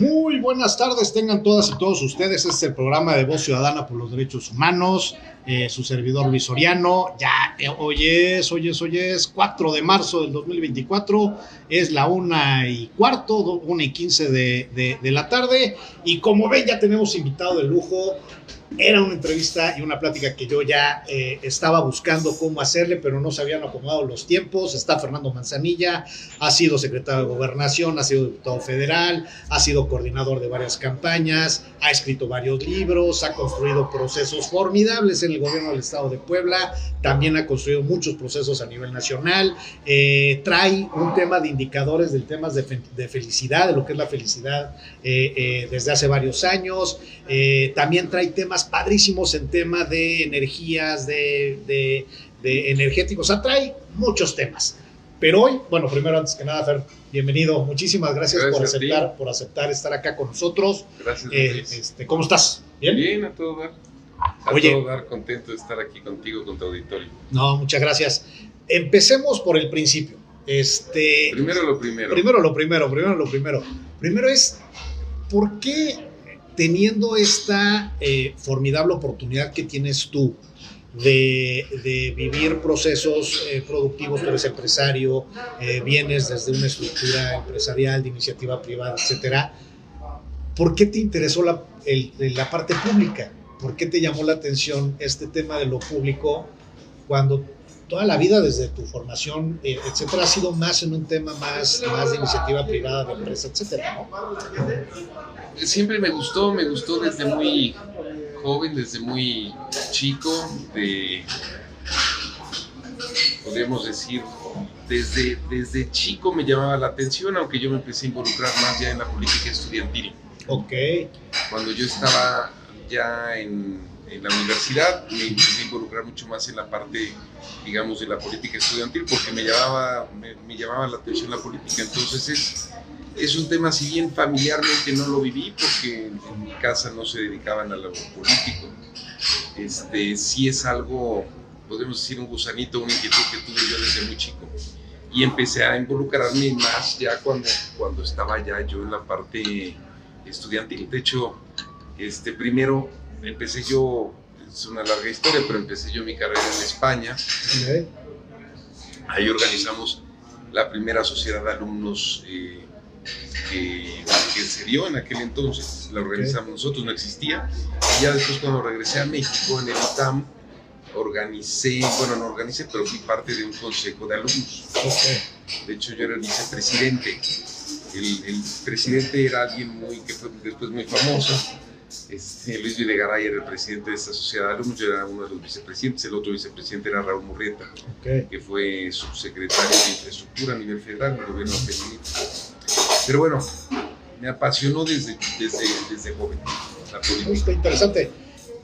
Muy buenas tardes, tengan todas y todos ustedes. Este es el programa de Voz Ciudadana por los Derechos Humanos. Su servidor Luis Soriano. Hoy es 4 de marzo del 2024. Es la 1:15, 1:15 de la tarde. Y como ven, ya tenemos invitado de lujo. Era una entrevista y una plática que yo ya estaba buscando cómo hacerle, pero no se habían acomodado los tiempos. Está Fernando Manzanilla, ha sido secretario de Gobernación, ha sido diputado federal, ha sido coordinador de varias campañas, ha escrito varios libros, ha construido procesos formidables en el gobierno del estado de Puebla, también ha construido muchos procesos a nivel nacional, trae un tema de indicadores del tema de felicidad, de lo que es la felicidad desde hace varios años, también trae temas padrísimos en tema de energías, de energéticos, o sea, trae muchos temas. Pero hoy, bueno, primero, antes que nada, Fer, bienvenido. Muchísimas gracias por aceptar estar acá con nosotros. Gracias, ¿Cómo estás? ¿Bien? Bien, a todo dar. Todo dar, contento de estar aquí contigo, con tu auditorio. No, muchas gracias. Empecemos por el principio. Primero lo primero. Primero es, ¿por qué teniendo esta formidable oportunidad que tienes tú de vivir procesos productivos, tú eres empresario, vienes desde una estructura empresarial de iniciativa privada, etcétera, ¿por qué te interesó la parte pública? ¿Por qué te llamó la atención este tema de lo público cuando toda la vida desde tu formación, etcétera, ha sido más en un tema más de iniciativa privada, de empresa, etcétera, ¿no? Siempre me gustó desde muy joven, desde muy chico, podríamos decir, desde chico me llamaba la atención, aunque yo me empecé a involucrar más ya en la política estudiantil. Ok. Cuando yo estaba ya en la universidad, me empecé a involucrar mucho más en la parte, digamos, de la política estudiantil, porque me llamaba la atención la política. Entonces es un tema, si bien familiarmente no lo viví, porque en mi casa no se dedicaban a lo político, sí es algo, podemos decir, un gusanito, una inquietud que tuve yo desde muy chico. Y empecé a involucrarme más ya cuando estaba ya yo en la parte estudiantil. De hecho, primero empecé yo, es una larga historia, pero empecé yo mi carrera en España. Okay. Ahí organizamos la primera sociedad de alumnos que se dio en aquel entonces, la organizamos nosotros, no existía. Y ya después, cuando regresé a México, en el ITAM, pero fui parte de un consejo de alumnos. Okay. De hecho, yo era el vicepresidente. El presidente era alguien que fue después muy famoso. Luis Videgaray era el presidente de esta sociedad de alumnos, yo era uno de los vicepresidentes. El otro vicepresidente era Raúl Murrieta, okay, que fue subsecretario de Infraestructura a nivel federal del gobierno de Peña Nieto. Pero bueno, me apasionó desde joven la política. Está interesante.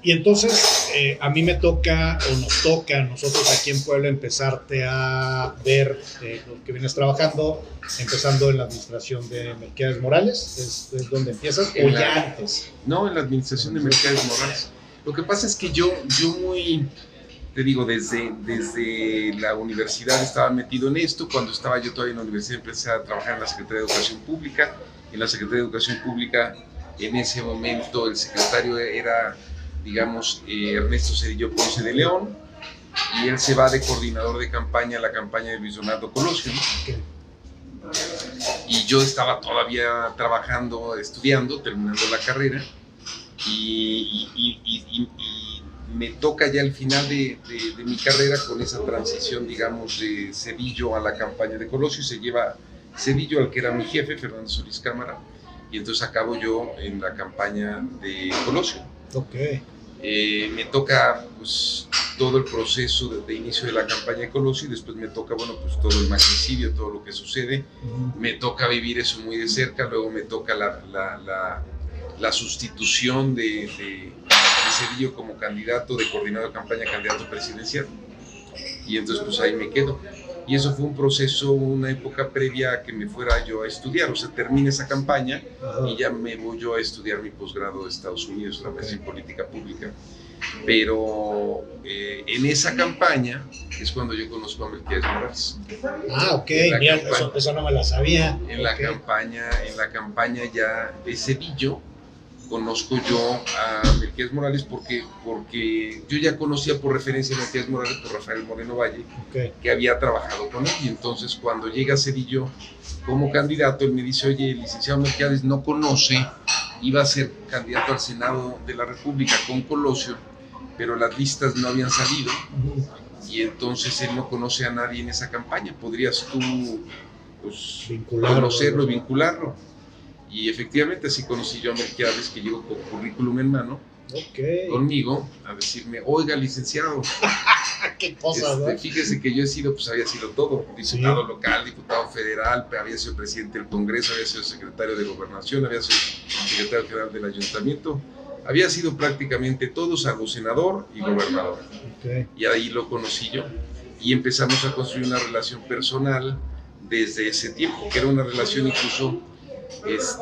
Y entonces a mí me toca, o nos toca a nosotros aquí en Puebla, empezarte a ver lo que vienes trabajando, empezando en la administración de Melquiades Morales. ¿Es donde empiezas? ¿O ya antes? No, en la administración de Melquiades Morales. Lo que pasa es que yo te digo, desde la universidad estaba metido en esto. Cuando estaba yo todavía en la universidad, empecé a trabajar en la Secretaría de Educación Pública. En la Secretaría de Educación Pública, en ese momento, el secretario era, digamos, Ernesto Cedillo Ponce de León, y él se va de coordinador de campaña a la campaña de Luis Donaldo Colosio, ¿no? Okay. Y yo estaba todavía trabajando, estudiando, terminando la carrera, y me toca ya al final de mi carrera, con esa transición, digamos, de Cedillo a la campaña de Colosio. Se lleva Cedillo al que era mi jefe, Fernando Solís Cámara, y entonces acabo yo en la campaña de Colosio. Okay. Me toca pues todo el proceso de inicio de la campaña de Colosio, y después me toca, pues todo el magnicidio, todo lo que sucede. Me toca vivir eso muy de cerca. Luego me toca la sustitución de Cedillo como candidato, de coordinador de campaña, candidato presidencial, y entonces pues ahí me quedo. Y eso fue un proceso, una época previa a que me fuera yo a estudiar. O sea, termina esa campaña y ya me voy yo a estudiar mi posgrado de Estados Unidos, otra vez en política pública. Pero en esa campaña es cuando yo conozco a Melquiades Morales. Ah, ok, mira, eso no me la sabía. En la campaña ya de Cedillo, conozco yo a Melquiades Morales porque yo ya conocía por referencia a Melquiades Morales por Rafael Moreno Valle, que había trabajado con él. Y entonces cuando llega Cedillo como candidato, él me dice: oye, el licenciado Melquiades no conoce, iba a ser candidato al Senado de la República con Colosio, pero las listas no habían salido, y entonces él no conoce a nadie en esa campaña. ¿Podrías tú pues, conocerlo y vincularlo? Y efectivamente así conocí yo a Melquiades, que llegó con currículum en mano conmigo a decirme: oiga, licenciado, qué cosa, ¿no? Fíjese que yo había sido todo: diputado local, diputado federal, había sido presidente del Congreso, había sido secretario de Gobernación, había sido secretario general del Ayuntamiento, había sido prácticamente todo, salvo senador y gobernador. Y ahí lo conocí yo, y empezamos a construir una relación personal desde ese tiempo, que era una relación incluso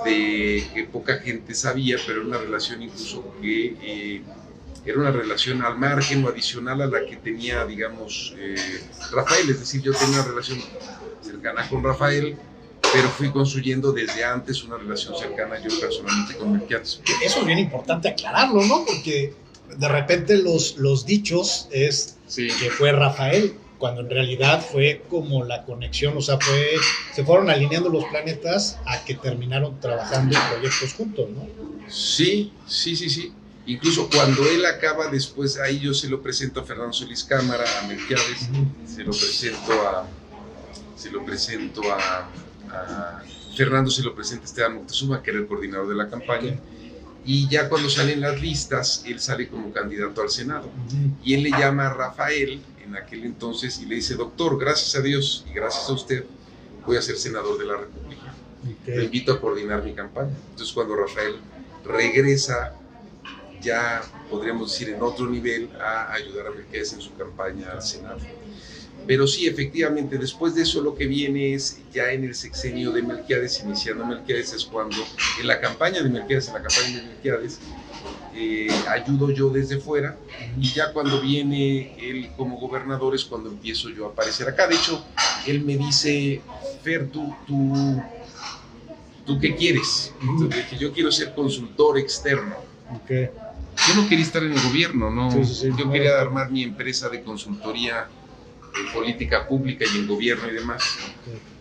que poca gente sabía, pero era una relación incluso que era una relación al margen o adicional a la que tenía, digamos, Rafael. Es decir, yo tenía una relación cercana con Rafael, pero fui construyendo desde antes una relación cercana yo personalmente con Melquiades. Eso es bien importante aclararlo, ¿no? Porque de repente los dichos es que fue Rafael, cuando en realidad fue como la conexión, o sea, se fueron alineando los planetas a que terminaron trabajando en proyectos juntos, ¿no? Sí. Incluso cuando él acaba después, ahí yo se lo presento a Fernando Solís Cámara, a Melquiades, se lo presento a Fernando, se lo presenta a Esteban Moctezuma, que era el coordinador de la campaña, y ya cuando salen las listas, él sale como candidato al Senado, y él le llama a Rafael en aquel entonces y le dice: doctor, gracias a Dios y gracias a usted, voy a ser senador de la República. Lo invito a coordinar mi campaña. Entonces cuando Rafael regresa, ya podríamos decir en otro nivel, a ayudar a Melquiades en su campaña al Senado. Pero sí, efectivamente, después de eso lo que viene es ya en el sexenio de Melquiades, iniciando Melquiades, es cuando en la campaña de Melquiades, ayudo yo desde fuera, y ya cuando viene él como gobernador es cuando empiezo yo a aparecer acá. De hecho, él me dice: Fer, ¿tú qué quieres? Entonces dije: yo quiero ser consultor externo. Yo no quería estar en el gobierno, ¿no? Yo quería armar mi empresa de consultoría en política pública y en gobierno y demás.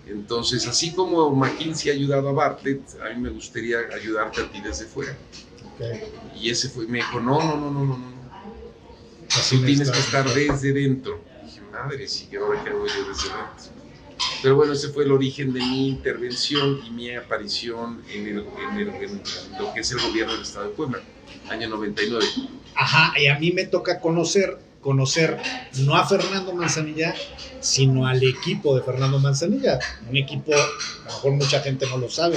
Entonces, así como McKinsey ha ayudado a Bartlett, a mí me gustaría ayudarte a ti desde fuera. Y ese me dijo: no. Así tú tienes que estar desde dentro. Y dije: madre, sí, que ahora que hago yo desde dentro. Pero bueno, ese fue el origen de mi intervención y mi aparición en lo que es el gobierno del Estado de Puebla, año 99. Ajá, y a mí me toca conocer no a Fernando Manzanilla, sino al equipo de Fernando Manzanilla. Un equipo, a lo mejor mucha gente no lo sabe,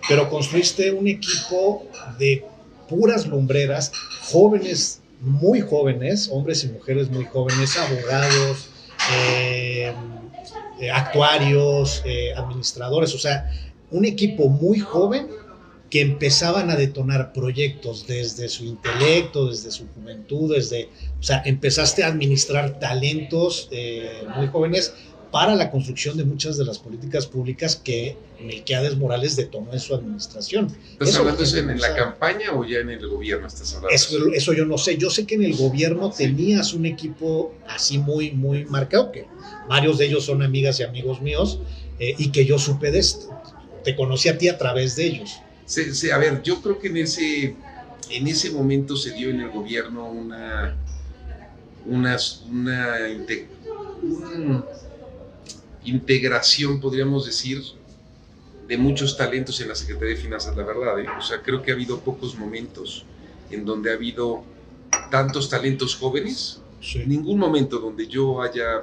pero construiste un equipo de puras lumbreras, jóvenes, muy jóvenes, hombres y mujeres muy jóvenes, abogados, actuarios, administradores, o sea, un equipo muy joven que empezaban a detonar proyectos desde su intelecto, desde su juventud, o sea, empezaste a administrar talentos muy jóvenes para la construcción de muchas de las políticas públicas que Melquiades Morales detonó en su administración. ¿Estás hablando eso en la campaña o ya en el gobierno estás hablando? Eso yo no sé. Yo sé que en el gobierno tenías un equipo así muy, muy marcado, que varios de ellos son amigas y amigos míos, y que yo supe de esto. Te conocí a ti a través de ellos. Sí, a ver, yo creo que en ese momento se dio en el gobierno una integración, podríamos decir, de muchos talentos en la Secretaría de Finanzas, la verdad. O sea, creo que ha habido pocos momentos en donde ha habido tantos talentos jóvenes. Sí. Ningún momento donde yo haya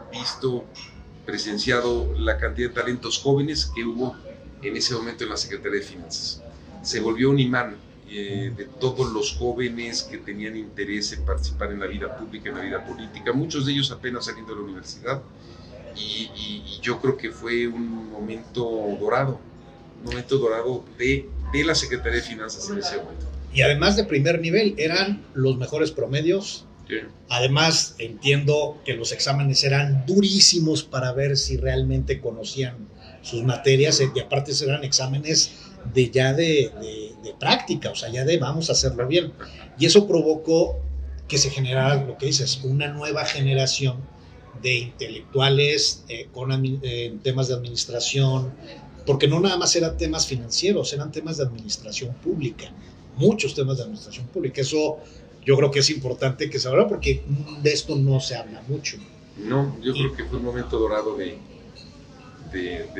presenciado la cantidad de talentos jóvenes que hubo en ese momento en la Secretaría de Finanzas. Se volvió un imán de todos los jóvenes que tenían interés en participar en la vida pública, en la vida política, muchos de ellos apenas saliendo de la universidad, y yo creo que fue un momento dorado de la Secretaría de Finanzas en ese momento. Y además de primer nivel, eran los mejores promedios. Sí. Además, entiendo que los exámenes eran durísimos para ver si realmente conocían sus materias, y aparte eran exámenes de práctica, o sea, ya de vamos a hacerlo bien. Y eso provocó que se generara lo que dices, una nueva generación de intelectuales en temas de administración, porque no nada más eran temas financieros, eran temas de administración pública, muchos temas de administración pública. Eso yo creo que es importante que se habla, porque de esto no se habla mucho. No, yo creo que fue un momento dorado de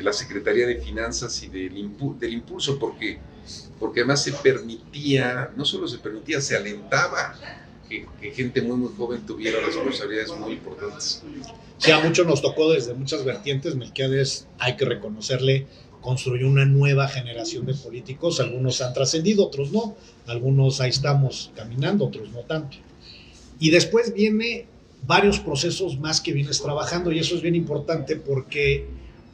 la Secretaría de Finanzas y del impulso, porque además se permitía, no solo se permitía, se alentaba que gente muy muy joven tuviera responsabilidades muy importantes. Sí, a muchos nos tocó desde muchas vertientes. Melquiades, hay que reconocerle, construyó una nueva generación de políticos. Algunos han trascendido, otros no. Algunos ahí estamos caminando, otros no tanto. Y después viene varios procesos más que vienes trabajando, y eso es bien importante porque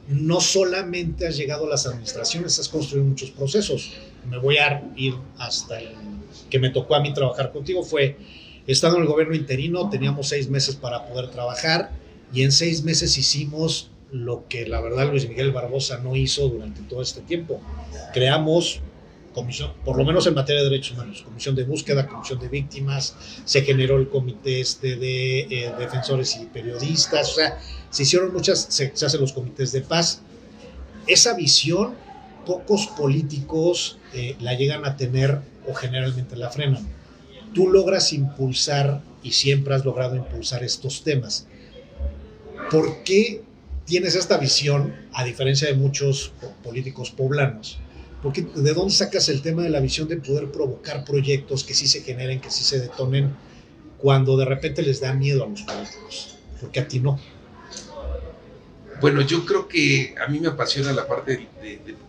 no solamente has llegado a las administraciones, has construido muchos procesos. Me voy a ir hasta el que me tocó a mí trabajar contigo. Fue, estando en el gobierno interino, teníamos 6 meses para poder trabajar, y en 6 meses hicimos lo que la verdad Luis Miguel Barbosa no hizo durante todo este tiempo. Creamos comisión, por lo menos en materia de derechos humanos, comisión de búsqueda, comisión de víctimas, se generó el comité de defensores y periodistas, o sea, se hicieron muchas, se hacen los comités de paz. Esa visión, pocos políticos la llegan a tener, o generalmente la frenan. Tú logras impulsar, y siempre has logrado impulsar estos temas. ¿Por qué tienes esta visión, a diferencia de muchos políticos poblanos? Porque, ¿de dónde sacas el tema de la visión de poder provocar proyectos que sí se generen, que sí se detonen, cuando de repente les da miedo a los políticos? Porque a ti no. Bueno, yo creo que a mí me apasiona la parte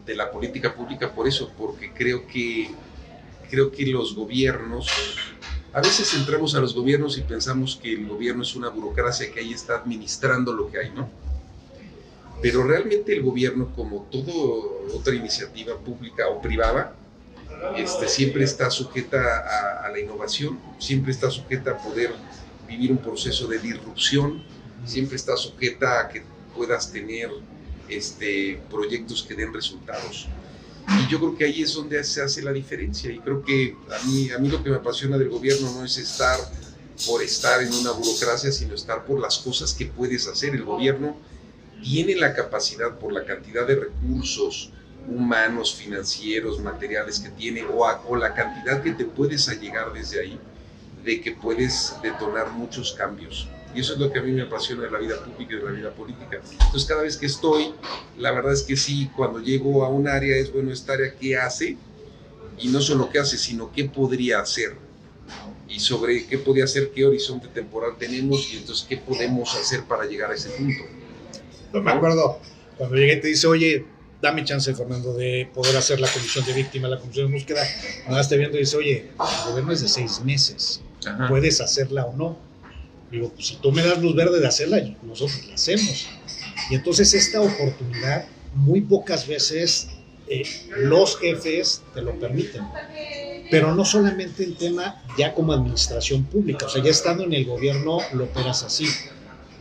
de la política pública por eso, porque creo que los gobiernos, a veces entramos a los gobiernos y pensamos que el gobierno es una burocracia que ahí está administrando lo que hay, ¿no? Pero realmente el gobierno, como toda otra iniciativa pública o privada, siempre está sujeta a la innovación, siempre está sujeta a poder vivir un proceso de disrupción, siempre está sujeta a que puedas tener proyectos que den resultados. Y yo creo que ahí es donde se hace la diferencia, y creo que a mí lo que me apasiona del gobierno no es estar por estar en una burocracia, sino estar por las cosas que puedes hacer. El gobierno tiene la capacidad, por la cantidad de recursos humanos, financieros, materiales que tiene, o la cantidad que te puedes allegar desde ahí, de que puedes detonar muchos cambios. Y eso es lo que a mí me apasiona de la vida pública y de la vida política. Entonces, cada vez que estoy, la verdad es que sí, cuando llego a un área, es bueno, esta área qué hace, y no solo qué hace, sino qué podría hacer, y sobre qué podría hacer, qué horizonte temporal tenemos, y entonces qué podemos hacer para llegar a ese punto. No me acuerdo cuando llegué y te dice, oye, dame chance, Fernando, de poder hacer la comisión de víctimas, la comisión de búsqueda. Me vas viendo y dice, oye, el gobierno es de 6 meses, ajá, ¿puedes hacerla o no? Digo, pues si tú me das luz verde de hacerla, nosotros la hacemos. Y entonces esta oportunidad, muy pocas veces los jefes te lo permiten. Pero no solamente el tema ya como administración pública, o sea, ya estando en el gobierno lo operas así.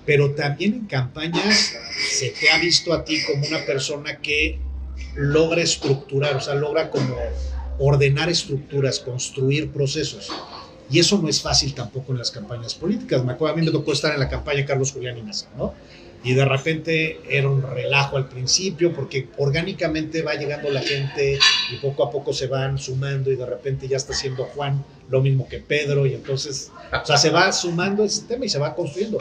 Pero también en campañas se te ha visto a ti como una persona que logra estructurar, o sea, logra como ordenar estructuras, construir procesos. Y eso no es fácil tampoco en las campañas políticas. A mí me tocó estar en la campaña de Carlos Julián Inaza, ¿no? Y de repente era un relajo al principio, porque orgánicamente va llegando la gente y poco a poco se van sumando, y de repente ya está siendo Juan lo mismo que Pedro, y entonces, o sea, se va sumando ese tema y se va construyendo.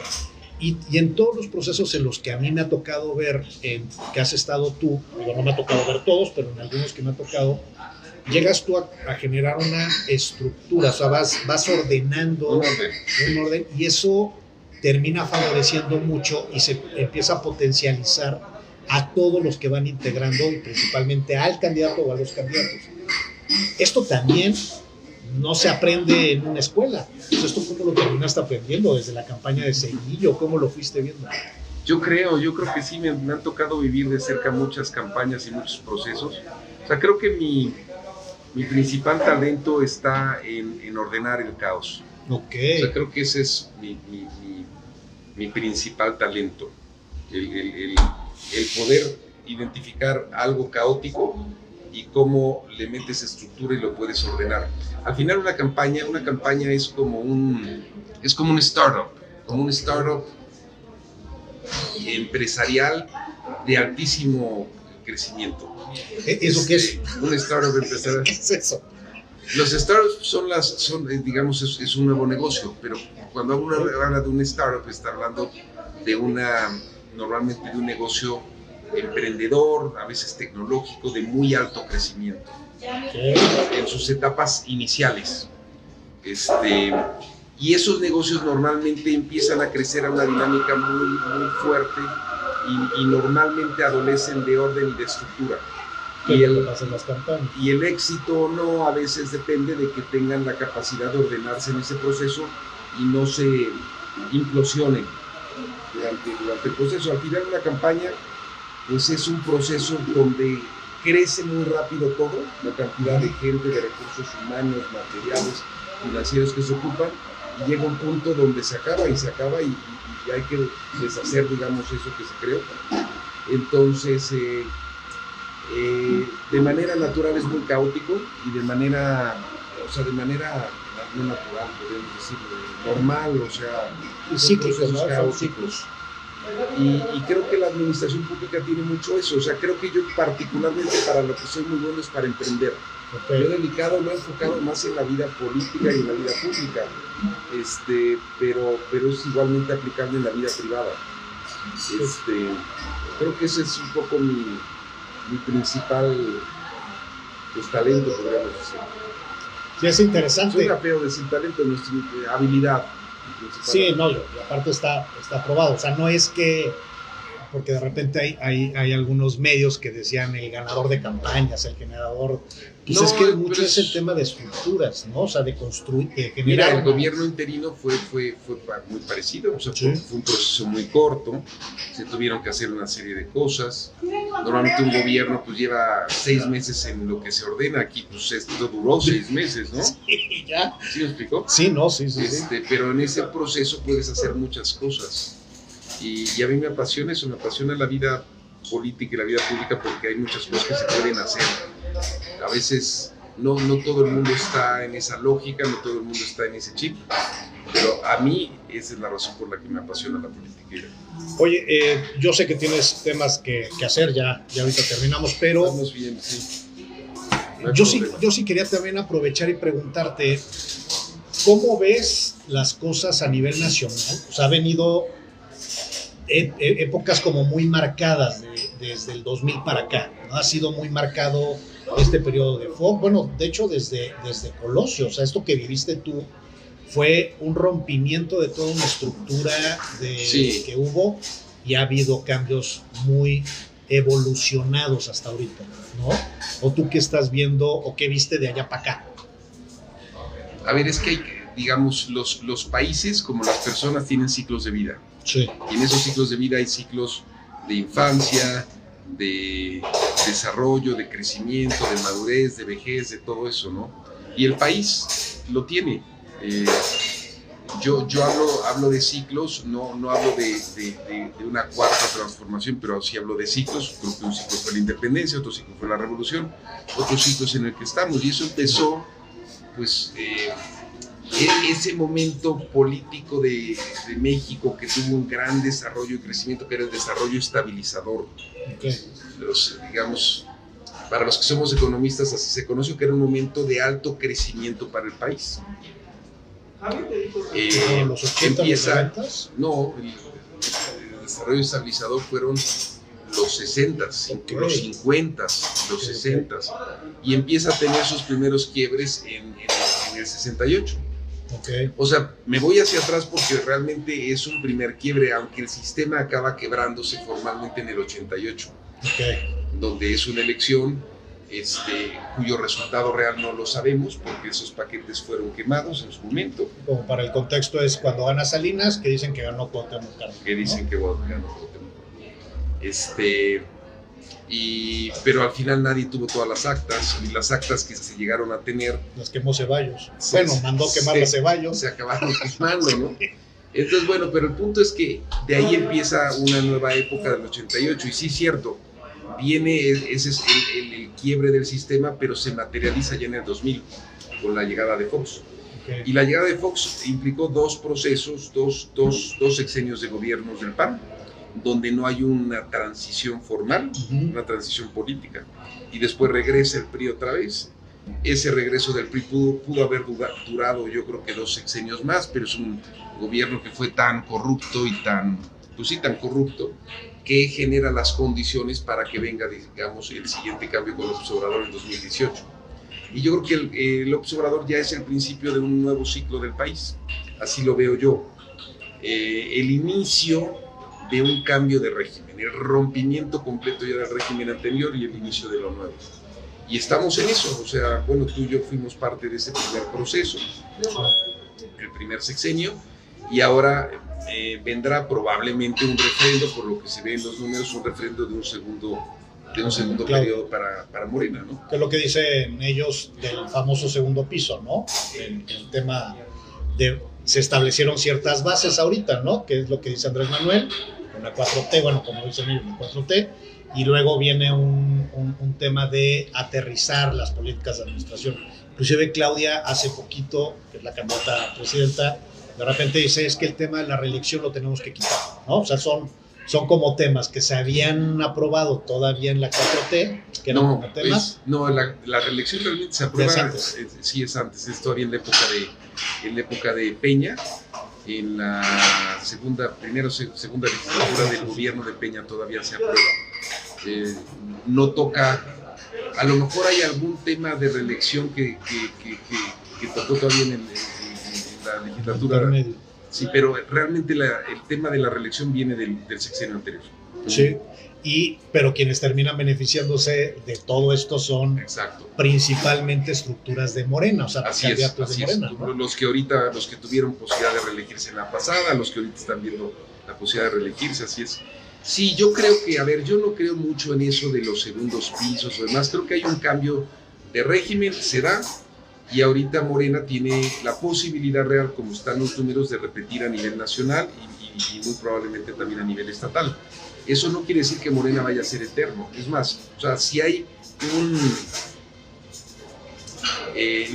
Y en todos los procesos en los que a mí me ha tocado ver, que has estado tú, digo, no me ha tocado ver todos, pero en algunos que me ha tocado, llegas tú a generar una estructura, o sea, vas ordenando un orden, y eso termina favoreciendo mucho y se empieza a potencializar a todos los que van integrando, y principalmente al candidato o a los candidatos. Esto también no se aprende en una escuela. ¿Esto cómo lo terminaste aprendiendo? ¿Desde la campaña de Seguillo? ¿Cómo lo fuiste viendo? Yo creo que sí, me han tocado vivir de cerca muchas campañas y muchos procesos. O sea, creo que Mi principal talento está en ordenar el caos. Ok. O sea, creo que ese es mi principal talento. El poder identificar algo caótico y cómo le metes estructura y lo puedes ordenar. Al final una campaña es como un startup, empresarial de altísimo crecimiento. ¿Eso qué es? Un startup empresarial. ¿Qué es eso? Los startups digamos, es un nuevo negocio, pero cuando uno habla de un startup está hablando normalmente de un negocio emprendedor, a veces tecnológico, de muy alto crecimiento, en sus etapas iniciales. Y esos negocios normalmente empiezan a crecer a una dinámica muy, muy fuerte y normalmente adolecen de orden y de estructura. Y el éxito no, a veces depende de que tengan la capacidad de ordenarse en ese proceso y no se implosionen durante el proceso. Al final de una campaña, pues es un proceso donde crece muy rápido todo, la cantidad de gente, de recursos humanos, materiales, financieros que se ocupan, y llega un punto donde se acaba y hay que deshacer, digamos, eso que se creó. Entonces, de manera natural es muy caótico y de manera no natural, podemos decirlo, normal, o sea, cíclicos, ¿no? Caóticos. Y creo que la administración pública tiene mucho eso, o sea, creo que yo particularmente para lo que soy muy bueno es para emprender. Okay. Lo he enfocado más en la vida política y en la vida pública, pero es igualmente aplicable en la vida privada. Creo que ese es un poco mi principal talento, podríamos decir. Sí, es interesante. Suena feo decir talento, no es habilidad. Sí, no, y aparte está probado. O sea, no es que, porque de repente hay algunos medios que decían el ganador de campañas, el generador. Pues no, es que mucho es el tema de estructuras, ¿no? O sea, de construir, de generar. Mira, el gobierno interino fue muy parecido, o sea, fue un proceso muy corto, se tuvieron que hacer una serie de cosas. Normalmente un gobierno pues lleva 6 meses en lo que se ordena, aquí pues esto duró 6 meses, ¿no? Sí, ya. ¿Sí me explicó? Sí, no, sí. Pero en ese proceso puedes hacer muchas cosas. Y a mí me apasiona eso, me apasiona la vida política y la vida pública porque hay muchas cosas que se pueden hacer. A veces no todo el mundo está en esa lógica, no todo el mundo está en ese chip, pero a mí esa es la razón por la que me apasiona la política. Oye, yo sé que tienes temas que hacer, ya ahorita terminamos, pero estamos bien, sí. No yo sí quería también aprovechar y preguntarte, ¿cómo ves las cosas a nivel nacional? O sea, ha venido épocas como muy marcadas desde el 2000 para acá, ¿no? Ha sido muy marcado este periodo de Fox, bueno, de hecho desde Colosio, o sea, esto que viviste tú fue un rompimiento de toda una estructura que hubo y ha habido cambios muy evolucionados hasta ahorita, ¿no? ¿O tú qué estás viendo o qué viste de allá para acá? A ver, es que hay, digamos, los países como las personas tienen ciclos de vida. Sí. Y en esos ciclos de vida hay ciclos de infancia, de desarrollo, de crecimiento, de madurez, de vejez, de todo eso, ¿no? Y el país lo tiene. Yo hablo de ciclos, no hablo de una cuarta transformación, pero sí hablo de ciclos. Creo que un ciclo fue la independencia, otro ciclo fue la revolución, otro ciclo es en el que estamos. Y eso empezó, pues, ese momento político de México que tuvo un gran desarrollo y crecimiento, que era el desarrollo estabilizador. Okay. Digamos, para los que somos economistas, así se conoció que era un momento de alto crecimiento para el país. ¿Los 80, los 90? No, el desarrollo estabilizador fueron los 60s, okay, los 50s, los 60s, y empieza a tener sus primeros quiebres en el 68. Okay. O sea, me voy hacia atrás porque realmente es un primer quiebre, aunque el sistema acaba quebrándose formalmente en el 88, donde es una elección cuyo resultado real no lo sabemos porque esos paquetes fueron quemados en su momento. Como para el contexto es cuando gana Salinas, que dicen que ganó Cuauhtémoc Cárdenas. Que dicen, ¿no? Que ganó Cuauhtémoc. pero al final nadie tuvo todas las actas, y las actas que se llegaron a tener... Las quemó Ceballos. Bueno, mandó quemar a Ceballos. Se acabaron quemando, ¿no? Entonces, bueno, pero el punto es que de ahí empieza una nueva época del 88, y sí, cierto, ese es el quiebre del sistema, pero se materializa ya en el 2000, con la llegada de Fox. Okay. Y la llegada de Fox implicó dos procesos, dos sexenios de gobiernos del PAN, donde no hay una transición formal, una transición política, y después regresa el PRI otra vez. Ese regreso del PRI pudo haber durado, yo creo que 2 sexenios más, pero es un gobierno que fue tan corrupto y tan corrupto, que genera las condiciones para que venga, digamos, el siguiente cambio con López Obrador en 2018. Y yo creo que López Obrador ya es el principio de un nuevo ciclo del país, así lo veo yo. El inicio de un cambio de régimen, el rompimiento completo ya del régimen anterior y el inicio de lo nuevo. Y estamos en eso, o sea, bueno, tú y yo fuimos parte de ese primer proceso, el primer sexenio, y ahora vendrá probablemente un refrendo, por lo que se ve en los números, un refrendo de un segundo claro, periodo para Morena, ¿no? Que es lo que dicen ellos del famoso segundo piso, ¿no? El tema de... Se establecieron ciertas bases ahorita, ¿no? Que es lo que dice Andrés Manuel, con la 4T, bueno, como dicen ellos, la 4T, y luego viene un tema de aterrizar las políticas de administración. Inclusive Claudia hace poquito, que es la candidata a presidenta, de repente dice, es que el tema de la reelección lo tenemos que quitar, ¿no? O sea, son como temas que se habían aprobado todavía en la 4T, que eran como temas. La reelección realmente se aprueba, sí es antes, es todavía en la época de Peña, en la segunda legislatura del gobierno de Peña todavía se aprueba. No toca, a lo mejor hay algún tema de reelección que tocó todavía en la legislatura. Sí, pero realmente el tema de la reelección viene del sexenio anterior. Sí, pero quienes terminan beneficiándose de todo esto son principalmente estructuras de Morena, o sea, candidatos de Morena, ¿no? Los que tuvieron posibilidad de reelegirse en la pasada, los que ahorita están viendo la posibilidad de reelegirse, así es. Sí, yo creo que, yo no creo mucho en eso de los segundos pisos o demás, creo que hay un cambio de régimen, se da, y ahorita Morena tiene la posibilidad real, como están los números, de repetir a nivel nacional y muy probablemente también a nivel estatal. Eso no quiere decir que Morena vaya a ser eterno, es más, o sea, si hay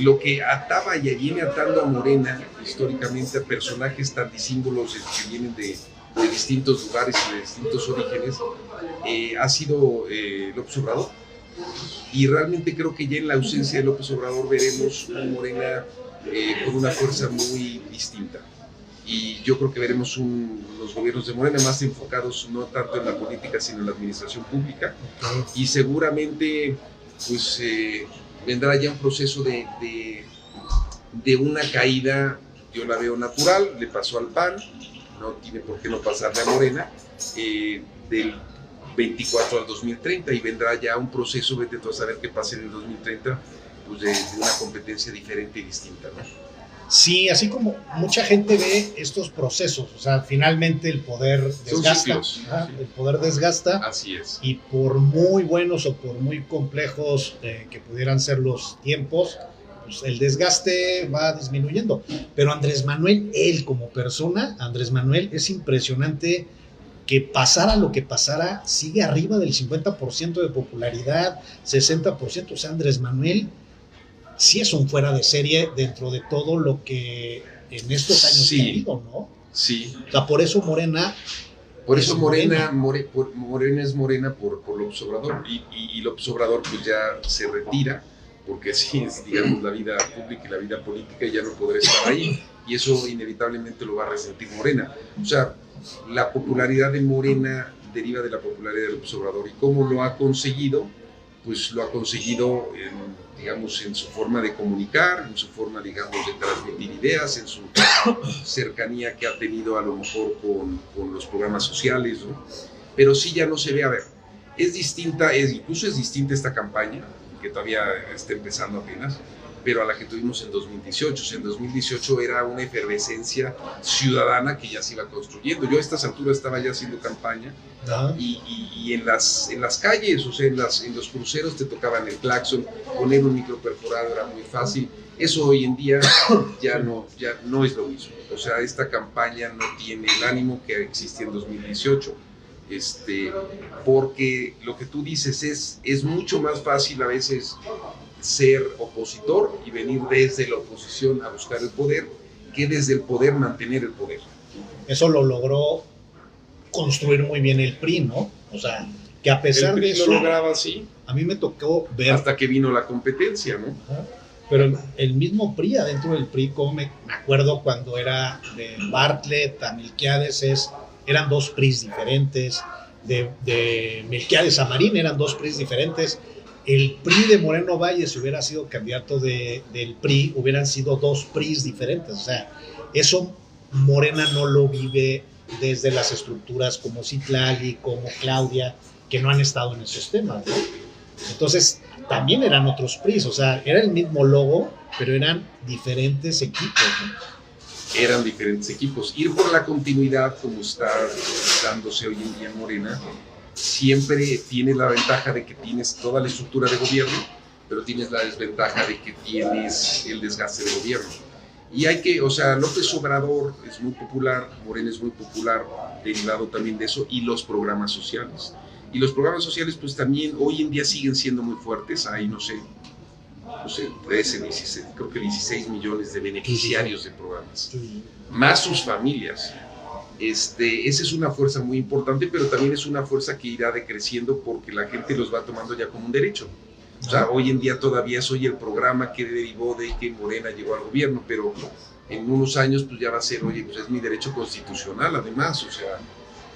lo que ataba y viene atando a Morena históricamente a personajes tan disímbolos que vienen de distintos lugares y de distintos orígenes, ha sido López Obrador. Y realmente creo que ya en la ausencia de López Obrador veremos una Morena con una fuerza muy distinta. Y yo creo que veremos los gobiernos de Morena más enfocados no tanto en la política, sino en la administración pública. Y seguramente pues vendrá ya un proceso de una caída, yo la veo natural, le pasó al PAN, no tiene por qué no pasarle a Morena, del 24 al 2030, y vendrá ya un proceso, vete tú a saber qué pasa en el 2030, pues de una competencia diferente y distinta, ¿no? Sí, así como mucha gente ve estos procesos, o sea, finalmente el poder desgasta, el poder desgasta, así es. Y por muy buenos o por muy complejos que pudieran ser los tiempos, pues el desgaste va disminuyendo. Pero Andrés Manuel, él como persona, Andrés Manuel, es impresionante que pasara lo que pasara, sigue arriba del 50% de popularidad, 60%, o sea, Andrés Manuel sí es un fuera de serie dentro de todo lo que en estos años ha habido, ¿no? Sí. O sea, por eso Morena... Morena es Morena por López Obrador, y López Obrador pues ya se retira, porque sí es, digamos, la vida pública y la vida política, y ya no podrá estar ahí, y eso inevitablemente lo va a resentir Morena. O sea, la popularidad de Morena deriva de la popularidad de López Obrador, y cómo lo ha conseguido, pues lo ha conseguido digamos, en su forma de comunicar, en su forma, digamos, de transmitir ideas, en su cercanía que ha tenido a lo mejor con los programas sociales, ¿no? Pero sí ya no se ve, a ver, incluso es distinta esta campaña, que todavía está empezando apenas, pero a la que tuvimos en 2018. O sea, en 2018 era una efervescencia ciudadana que ya se iba construyendo. Yo a estas alturas estaba ya haciendo campaña y en las calles, o sea, en los cruceros te tocaban el claxon, poner un micro perforado era muy fácil. Eso hoy en día ya no es lo mismo. O sea, esta campaña no tiene el ánimo que existía en 2018. Porque lo que tú dices es mucho más fácil a veces ser opositor y venir desde la oposición a buscar el poder que desde el poder mantener el poder. Eso lo logró construir muy bien el PRI, ¿no? O sea, que a pesar de eso, lo lograba así. A mí me tocó ver... Hasta que vino la competencia, ¿no? Pero el mismo PRI, adentro del PRI, como me acuerdo cuando era de Bartlett a Milquiades, eran dos PRIs diferentes, de Milquiades a Marín eran dos PRIs diferentes. El PRI de Moreno Valle, si hubiera sido candidato del PRI, hubieran sido dos PRIs diferentes. O sea, eso Morena no lo vive desde las estructuras como Citlali, como Claudia, que no han estado en esos temas, ¿no? Entonces, también eran otros PRIs, o sea, era el mismo logo, pero eran diferentes equipos, ¿no? Eran diferentes equipos. Ir por la continuidad, como está dándose hoy en día en Morena, siempre tienes la ventaja de que tienes toda la estructura de gobierno, pero tienes la desventaja de que tienes el desgaste de gobierno. Y o sea, López Obrador es muy popular, Morena es muy popular, derivado también de eso, y los programas sociales. Y los programas sociales, pues también hoy en día siguen siendo muy fuertes. Hay, no sé, 13, 16, creo que 16 millones de beneficiarios de programas, más sus familias. Esa es una fuerza muy importante, pero también es una fuerza que irá decreciendo porque la gente los va tomando ya como un derecho. O sea, hoy en día todavía soy el programa que derivó de que Morena llegó al gobierno, pero en unos años pues ya va a ser, oye, pues es mi derecho constitucional además, o sea,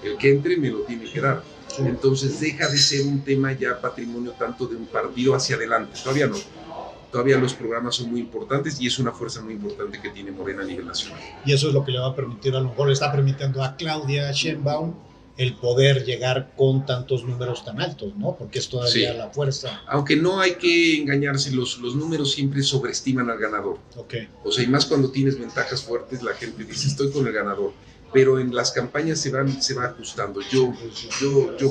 el que entre me lo tiene que dar. Entonces deja de ser un tema ya patrimonio tanto de un partido hacia adelante, todavía no. Todavía los programas son muy importantes y es una fuerza muy importante que tiene Morena a nivel nacional. Y eso es lo que le va a permitir, a lo mejor le está permitiendo a Claudia Sheinbaum el poder llegar con tantos números tan altos, ¿no? Porque es todavía la fuerza. Aunque no hay que engañarse, los números siempre sobreestiman al ganador. Okay. O sea, y más cuando tienes ventajas fuertes, la gente dice, estoy con el ganador. Pero en las campañas se va ajustando. Yo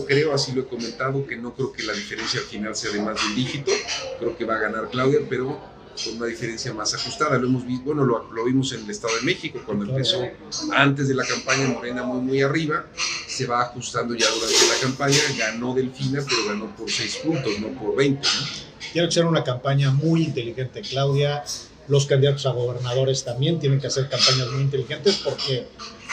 creo, así lo he comentado, que no creo que la diferencia al final sea de más de un dígito. Creo que va a ganar Claudia, pero con una diferencia más ajustada. Lo hemos visto, bueno, lo vimos en el Estado de México, cuando empezó antes de la campaña Morena muy arriba, se va ajustando ya durante la campaña, ganó Delfina, pero ganó por 6 puntos, no por 20, ¿no? Tiene que ser una campaña muy inteligente, Claudia. Los candidatos a gobernadores también tienen que hacer campañas muy inteligentes porque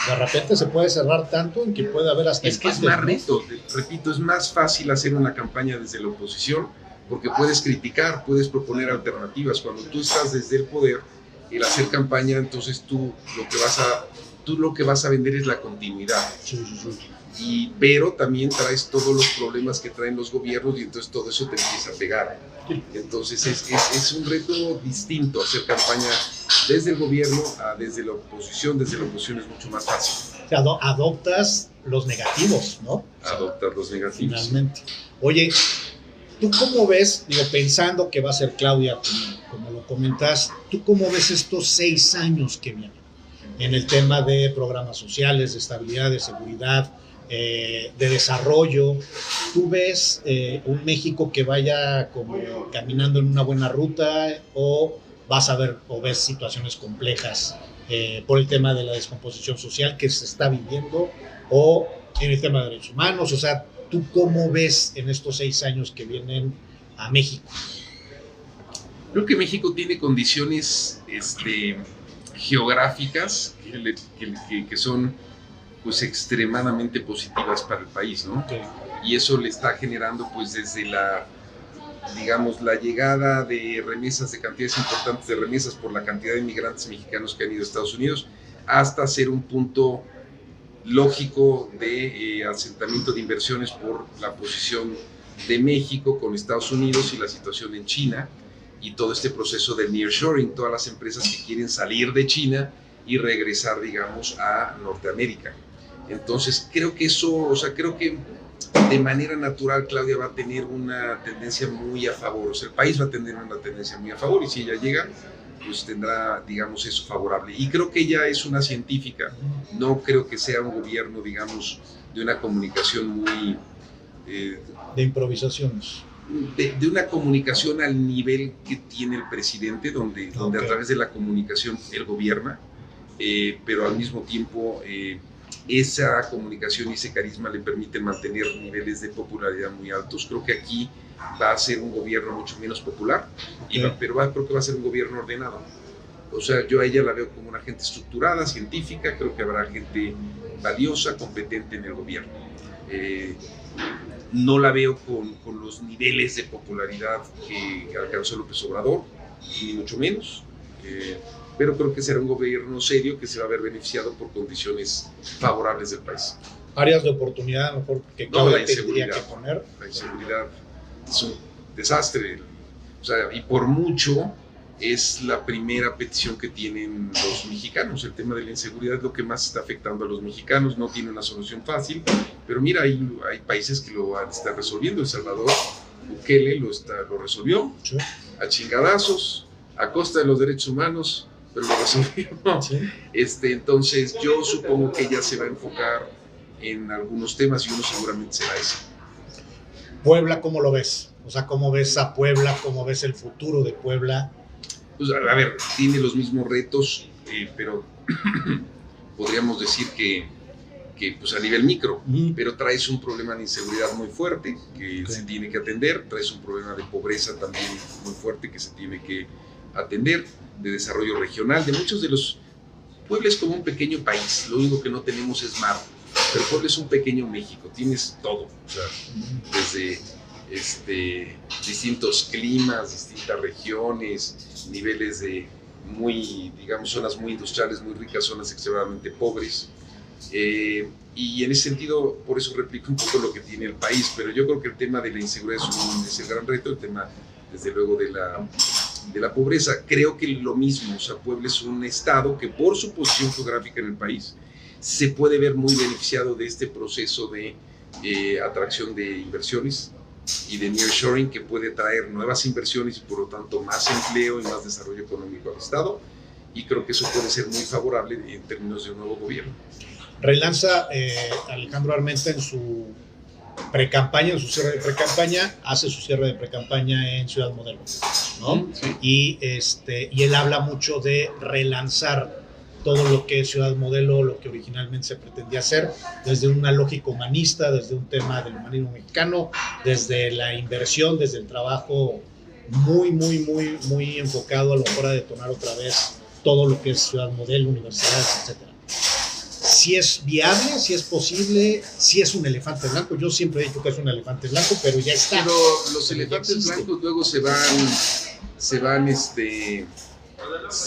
de repente se puede cerrar tanto en que puede haber hasta... Es que es más reto, repito, es más fácil hacer una campaña desde la oposición porque puedes criticar, puedes proponer alternativas. Cuando tú estás desde el poder, el hacer campaña, entonces tú lo que vas a vender es la continuidad. Pero también traes todos los problemas que traen los gobiernos y entonces todo eso te empieza a pegar. Entonces es un reto distinto hacer campaña desde el gobierno a desde la oposición. Desde la oposición es mucho más fácil. O sea, adoptas los negativos, ¿no? Adoptar los negativos. Finalmente. Oye, ¿tú cómo ves, pensando que va a ser Claudia, como lo comentas, ¿tú cómo ves estos 6 años que vienen en el tema de programas sociales, de estabilidad, de seguridad, de desarrollo? ¿Tú ves un México que vaya como caminando en una buena ruta o vas a ver o ves situaciones complejas por el tema de la descomposición social que se está viviendo o en el tema de derechos humanos? O sea, ¿tú cómo ves en estos 6 años que vienen a México? Creo que México tiene condiciones geográficas que son pues extremadamente positivas para el país, ¿no? Okay. Y eso le está generando pues desde la llegada de remesas, de cantidades importantes de remesas por la cantidad de inmigrantes mexicanos que han ido a Estados Unidos, hasta ser un punto lógico de asentamiento de inversiones por la posición de México con Estados Unidos y la situación en China y todo este proceso del nearshoring, todas las empresas que quieren salir de China y regresar, digamos, a Norteamérica. Entonces creo que eso, o sea, creo que de manera natural Claudia va a tener una tendencia muy a favor, o sea, el país va a tener una tendencia muy a favor, y si ella llega, pues tendrá, digamos, eso favorable. Y creo que ella es una científica, no creo que sea un gobierno, digamos, de una comunicación muy... de improvisaciones. De una comunicación al nivel que tiene el presidente, donde a través de la comunicación él gobierna, pero al mismo tiempo esa comunicación y ese carisma le permiten mantener niveles de popularidad muy altos. Creo que aquí va a ser un gobierno mucho menos popular, pero creo que va a ser un gobierno ordenado. O sea, yo a ella la veo como una gente estructurada, científica, creo que habrá gente valiosa, competente en el gobierno. No la veo con los niveles de popularidad que alcanzó López Obrador, ni mucho menos, pero creo que será un gobierno serio que se va a ver beneficiado por condiciones favorables del país. Áreas de oportunidad, a lo mejor, que la tendría que poner. La inseguridad es un desastre, o sea, y por mucho es la primera petición que tienen los mexicanos. El tema de la inseguridad es lo que más está afectando a los mexicanos. No tiene una solución fácil, pero mira, hay países que lo están resolviendo. El Salvador, Bukele lo resolvió, sí, a chingadazos, a costa de los derechos humanos, pero lo resolvió. Sí. Entonces yo supongo que ella se va a enfocar en algunos temas, y uno seguramente será ese. Puebla, ¿cómo lo ves? O sea, ¿cómo ves a Puebla? ¿Cómo ves el futuro de Puebla? Pues, a ver, tiene los mismos retos, pero podríamos decir que pues a nivel micro, pero traes un problema de inseguridad muy fuerte que se tiene que atender, traes un problema de pobreza también muy fuerte que se tiene que atender, de desarrollo regional, de muchos de los... Puebla es como un pequeño país, lo único que no tenemos es mar, pero Puebla es un pequeño México, tienes todo, o sea, desde distintos climas, distintas regiones, niveles de digamos, zonas muy industriales, muy ricas, zonas extremadamente pobres. Y en ese sentido, por eso replico un poco lo que tiene el país, pero yo creo que el tema de la inseguridad es el gran reto, el tema, desde luego, de la pobreza. Creo que lo mismo, o sea, Puebla es un estado que por su posición geográfica en el país se puede ver muy beneficiado de este proceso de atracción de inversiones y de nearshoring, que puede traer nuevas inversiones y por lo tanto más empleo y más desarrollo económico al estado, y creo que eso puede ser muy favorable en términos de un nuevo gobierno. Relanza Alejandro Armenta en su precampaña, en su cierre de precampaña, hace su cierre de precampaña en Ciudad Modelo, ¿no? Sí. Y él habla mucho de relanzar todo lo que es Ciudad Modelo, lo que originalmente se pretendía hacer, desde una lógica humanista, desde un tema del humanismo mexicano, desde la inversión, desde el trabajo muy enfocado a lo mejor a detonar otra vez todo lo que es Ciudad Modelo, universidades, etc. Si es viable, si es posible, si es un elefante blanco. Yo siempre he dicho que es un elefante blanco, pero ya está. Pero los elefantes blancos luego se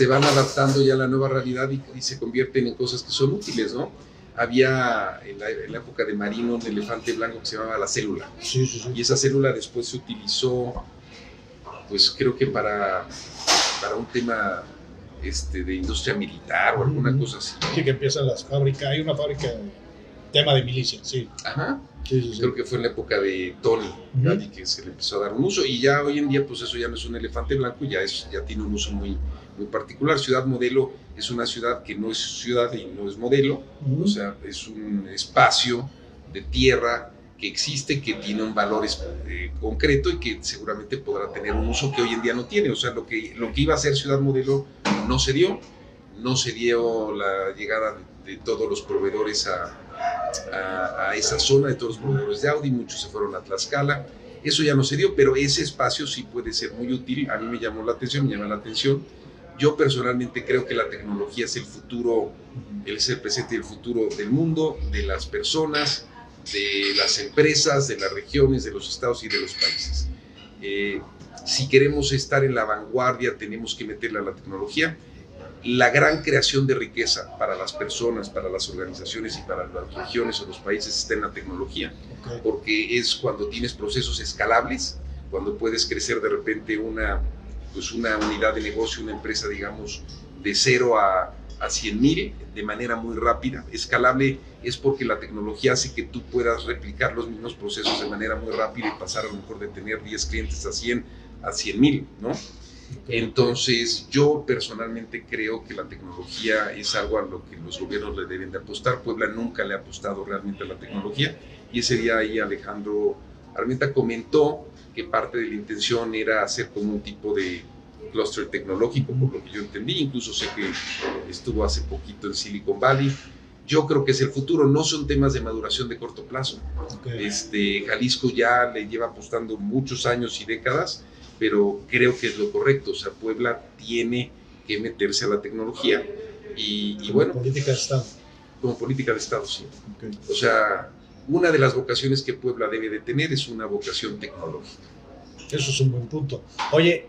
van adaptando ya a la nueva realidad y se convierten en cosas que son útiles, ¿no? Había en la época de Marino un elefante blanco que se llamaba la célula. Sí. Y esa célula después se utilizó, pues creo que para un tema de industria militar o alguna cosa así. Sí, que empiezan las fábricas. Hay una fábrica de tema de milicia, sí. Ajá. Sí. Creo que fue en la época de Tony Gadi que se le empezó a dar un uso, y ya hoy en día pues eso ya no es un elefante blanco, ya tiene un uso muy particular. Ciudad Modelo es una ciudad que no es ciudad y no es modelo, o sea, es un espacio de tierra que existe, que tiene un valor concreto y que seguramente podrá tener un uso que hoy en día no tiene. O sea, lo que iba a ser Ciudad Modelo no se dio la llegada de todos los proveedores a esa zona, de todos los proveedores de Audi, muchos se fueron a Tlaxcala, eso ya no se dio, pero ese espacio sí puede ser muy útil. A mí me llama la atención. Yo personalmente creo que la tecnología es el futuro, es el presente y el futuro del mundo, de las personas, de las empresas, de las regiones, de los estados y de los países. Si queremos estar en la vanguardia, tenemos que meterle a la tecnología. La gran creación de riqueza para las personas, para las organizaciones y para las regiones o los países está en la tecnología, porque es cuando tienes procesos escalables, cuando puedes crecer de repente una unidad de negocio, una empresa, digamos, de 0 a 100,000 de manera muy rápida. Escalable es porque la tecnología hace que tú puedas replicar los mismos procesos de manera muy rápida y pasar a lo mejor de tener 10 clientes a 100,000, ¿no? Entonces, yo personalmente creo que la tecnología es algo a lo que los gobiernos le deben de apostar. Puebla nunca le ha apostado realmente a la tecnología, y ese día ahí Alejandro Armenta comentó que parte de la intención era hacer como un tipo de clúster tecnológico, por lo que yo entendí. Incluso sé que estuvo hace poquito en Silicon Valley. Yo creo que es el futuro, no son temas de maduración de corto plazo. Jalisco ya le lleva apostando muchos años y décadas, pero creo que es lo correcto. O sea, Puebla tiene que meterse a la tecnología y bueno, política de Estado. Como política de Estado, sí. O sea, una de las vocaciones que Puebla debe de tener es una vocación tecnológica. Eso es un buen punto. Oye,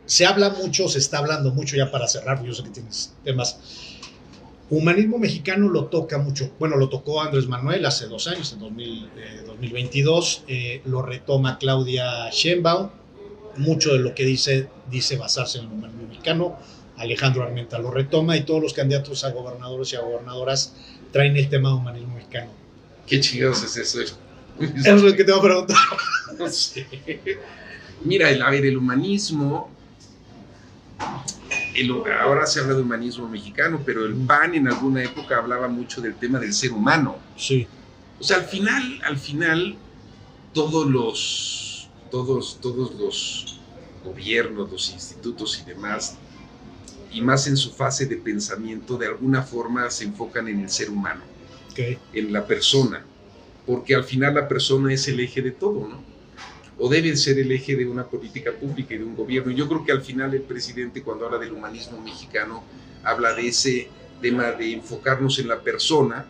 se está hablando mucho, ya para cerrar, yo sé que tienes temas. Humanismo mexicano lo toca mucho. Bueno, lo tocó Andrés Manuel hace 2 años, en 2022. Lo retoma Claudia Sheinbaum. Mucho de lo que dice basarse en el humanismo mexicano. Alejandro Armenta lo retoma, y todos los candidatos a gobernadores y a gobernadoras traen el tema de humanismo mexicano. ¿Qué chingados es eso? Eso es lo que te voy a preguntar. No sé. Mira, el humanismo, ahora se habla de humanismo mexicano, pero el PAN en alguna época hablaba mucho del tema del ser humano. Sí. O sea, al final, todos los gobiernos, los institutos y demás, y más en su fase de pensamiento, de alguna forma se enfocan en el ser humano, en la persona, porque al final la persona es el eje de todo, ¿no? O debe ser el eje de una política pública y de un gobierno. Y yo creo que al final el presidente, cuando habla del humanismo mexicano, habla de ese tema de enfocarnos en la persona,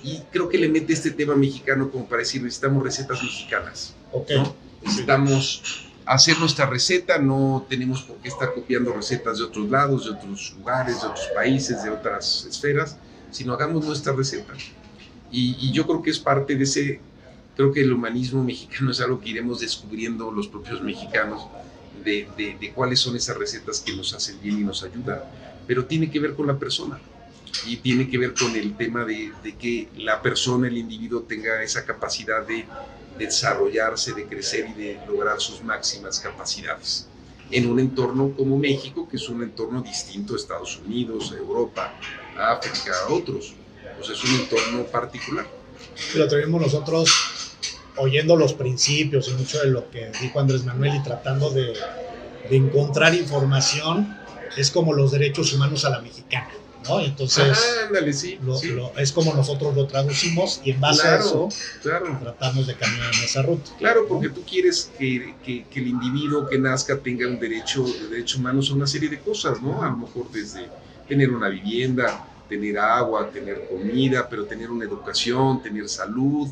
y creo que le mete este tema mexicano como para decir, necesitamos recetas mexicanas, ¿no? Necesitamos hacer nuestra receta, no tenemos por qué estar copiando recetas de otros lados, de otros lugares, de otros países, de otras esferas, sino hagamos nuestra receta. Y yo creo que es parte de ese, creo que el humanismo mexicano es algo que iremos descubriendo los propios mexicanos, de cuáles son esas recetas que nos hacen bien y nos ayudan, pero tiene que ver con la persona, y tiene que ver con el tema de que la persona, el individuo, tenga esa capacidad de desarrollarse, de crecer y de lograr sus máximas capacidades en un entorno como México, que es un entorno distinto a Estados Unidos, a Europa, a África, a otros. Pues es un entorno particular. Lo tenemos nosotros oyendo los principios y mucho de lo que dijo Andrés Manuel, y tratando de encontrar información. Es como los derechos humanos a la mexicana, ¿no? Entonces, ándale, sí. Es como nosotros lo traducimos, y en base a eso tratamos de caminar en esa ruta. Claro, porque tú quieres que el individuo que nazca tenga un derechos humanos a una serie de cosas, ¿no? A lo mejor desde tener una vivienda, tener agua, tener comida, pero tener una educación, tener salud,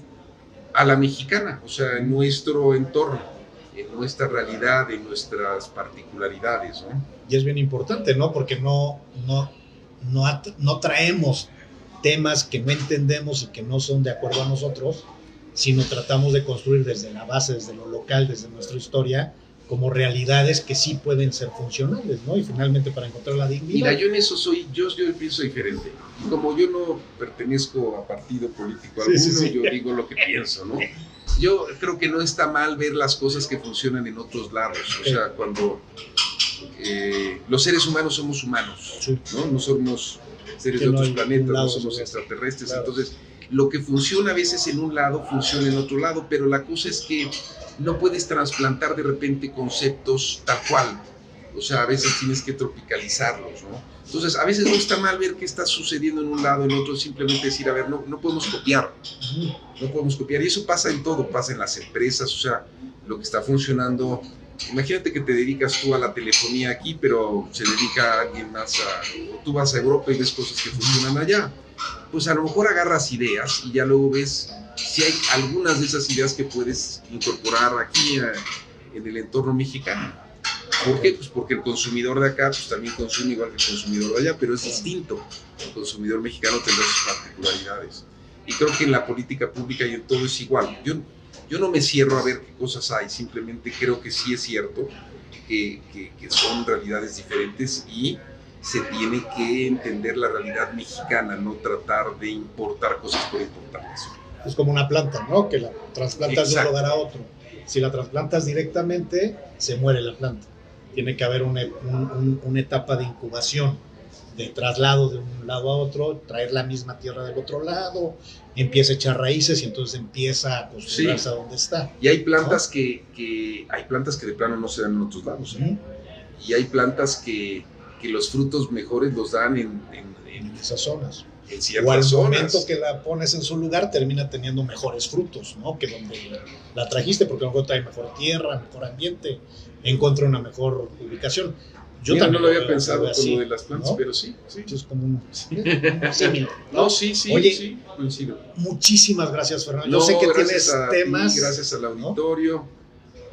a la mexicana, o sea, en nuestro entorno, en nuestra realidad, en nuestras particularidades, ¿no? Y es bien importante, ¿no? Porque no traemos temas que no entendemos y que no son de acuerdo a nosotros, sino tratamos de construir desde la base, desde lo local, desde nuestra historia, como realidades que sí pueden ser funcionales, ¿no? Y finalmente para encontrar la dignidad. Mira, yo en eso yo pienso diferente. Como yo no pertenezco a partido político alguno, yo digo lo que pienso, ¿no? Yo creo que no está mal ver las cosas que funcionan en otros lados. O sea, cuando los seres humanos somos humanos, ¿no? No somos seres de otros planetas, no somos extraterrestres. Claro. Entonces, lo que funciona a veces en un lado, funciona en otro lado, pero la cosa es que no puedes trasplantar de repente conceptos tal cual. O sea, a veces tienes que tropicalizarlos, ¿no? Entonces, a veces no está mal ver qué está sucediendo en un lado, en otro, simplemente decir, a ver, no podemos copiar. No podemos copiar. Y eso pasa en todo, pasa en las empresas, o sea, lo que está funcionando. Imagínate que te dedicas tú a la telefonía aquí, pero se dedica a alguien más o tú vas a Europa y ves cosas que funcionan allá. Pues a lo mejor agarras ideas y ya luego ves si hay algunas de esas ideas que puedes incorporar aquí en el entorno mexicano. ¿Por qué? Pues porque el consumidor de acá pues también consume igual que el consumidor de allá, pero es distinto. El consumidor mexicano tendrá sus particularidades. Y creo que en la política pública y en todo es igual. Yo no me cierro a ver qué cosas hay, simplemente creo que sí es cierto que son realidades diferentes, y se tiene que entender la realidad mexicana, no tratar de importar cosas por importarlas. Es como una planta, ¿no? Que la trasplantas de un lugar a otro. Si la trasplantas directamente, se muere la planta. Tiene que haber una etapa de incubación, de traslado de un lado a otro, traer la misma tierra del otro lado, empieza a echar raíces y entonces empieza a acostumbrarse a donde está. Y hay plantas, ¿no? Hay plantas que de plano no se dan en otros lados. Y hay plantas que los frutos mejores los dan en esas zonas. En ciertas o al zonas. momento que la pones en su lugar termina teniendo mejores frutos, ¿no? Que donde la trajiste, porque a lo mejor trae mejor tierra, mejor ambiente, encuentra una mejor ubicación. Yo Mira, también no lo había pensado con así, lo de las plantas, ¿no? Pero sí. Es como un... Sí. Oye, coincido. Muchísimas gracias, Fernando. Yo sé que tienes temas. Gracias al auditorio,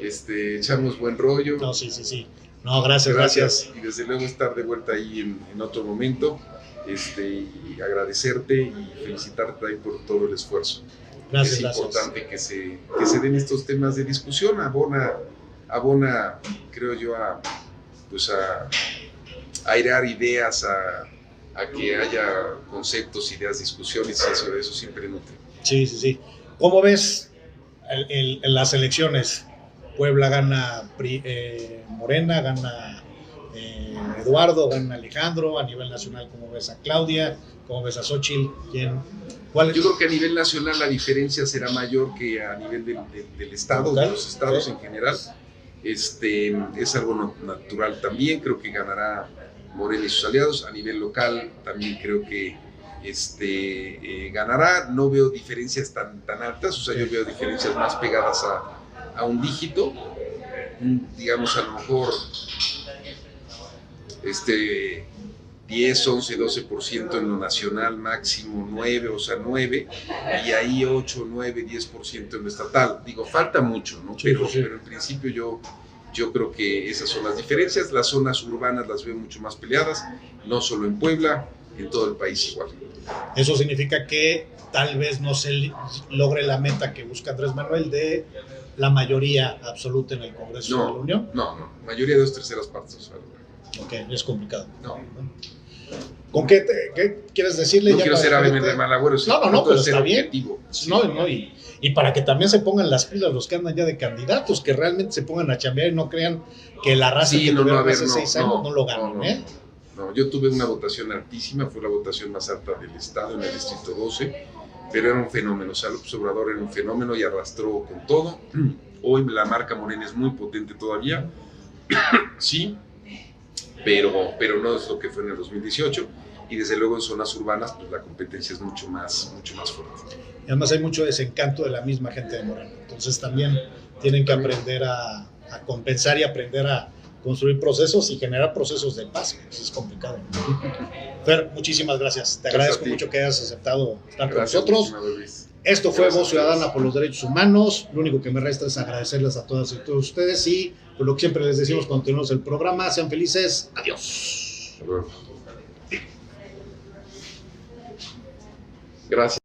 ¿no? Echamos buen rollo. No, sí. No, gracias. Y desde luego estar de vuelta ahí en otro momento. Y agradecerte y felicitarte ahí por todo el esfuerzo. Gracias. Es importante que se den estos temas de discusión, abona, creo yo, a airear ideas, a que haya conceptos, ideas, discusiones, y eso siempre nutre. Sí. ¿Cómo ves en las elecciones? Puebla gana Morena, gana Eduardo, gana Alejandro. A nivel nacional, ¿cómo ves a Claudia? ¿Cómo ves a Xóchitl? Yo creo que a nivel nacional la diferencia será mayor que a nivel del estado, de los estados en general. Es algo natural también. Creo que ganará Morena y sus aliados. A nivel local también creo que ganará. No veo diferencias tan altas, yo veo diferencias más pegadas a un dígito, digamos a lo mejor 10, 11, 12% en lo nacional, máximo 9, y ahí 8, 9, 10% en lo estatal. Digo, falta mucho, ¿no? Sí. Pero en principio yo creo que esas son las diferencias. Las zonas urbanas las veo mucho más peleadas, no solo en Puebla, en todo el país igual. Eso significa que tal vez no se logre la meta que busca Andrés Manuel de la mayoría absoluta en el Congreso de la Unión. No, mayoría de 2/3 partes. Ok, es complicado. No. ¿Con qué quieres decirle? No quiero ser ave de mal agüero. No, pero está bien. Sí. Y para que también se pongan las pilas los que andan ya de candidatos, que realmente se pongan a chambear y no crean que la raza que tuvieron hace 6 años no lo ganan, No, yo tuve una votación altísima, fue la votación más alta del estado en el distrito 12, pero era un fenómeno. López Obrador era un fenómeno y arrastró con todo. Hoy la marca Morena es muy potente todavía, sí, pero no es lo que fue en el 2018, y desde luego en zonas urbanas pues la competencia es mucho más fuerte. Y además hay mucho desencanto de la misma gente de Morena, entonces también tienen que aprender a compensar y aprender a construir procesos y generar procesos de paz, pues es complicado. Fer, muchísimas gracias. Te agradezco mucho que hayas aceptado estar con nosotros. Esto fue Voz Ciudadana por los Derechos Humanos. Lo único que me resta es agradecerles a todas y todos ustedes y por lo que siempre les decimos cuando tenemos el programa, sean felices. Adiós. Gracias.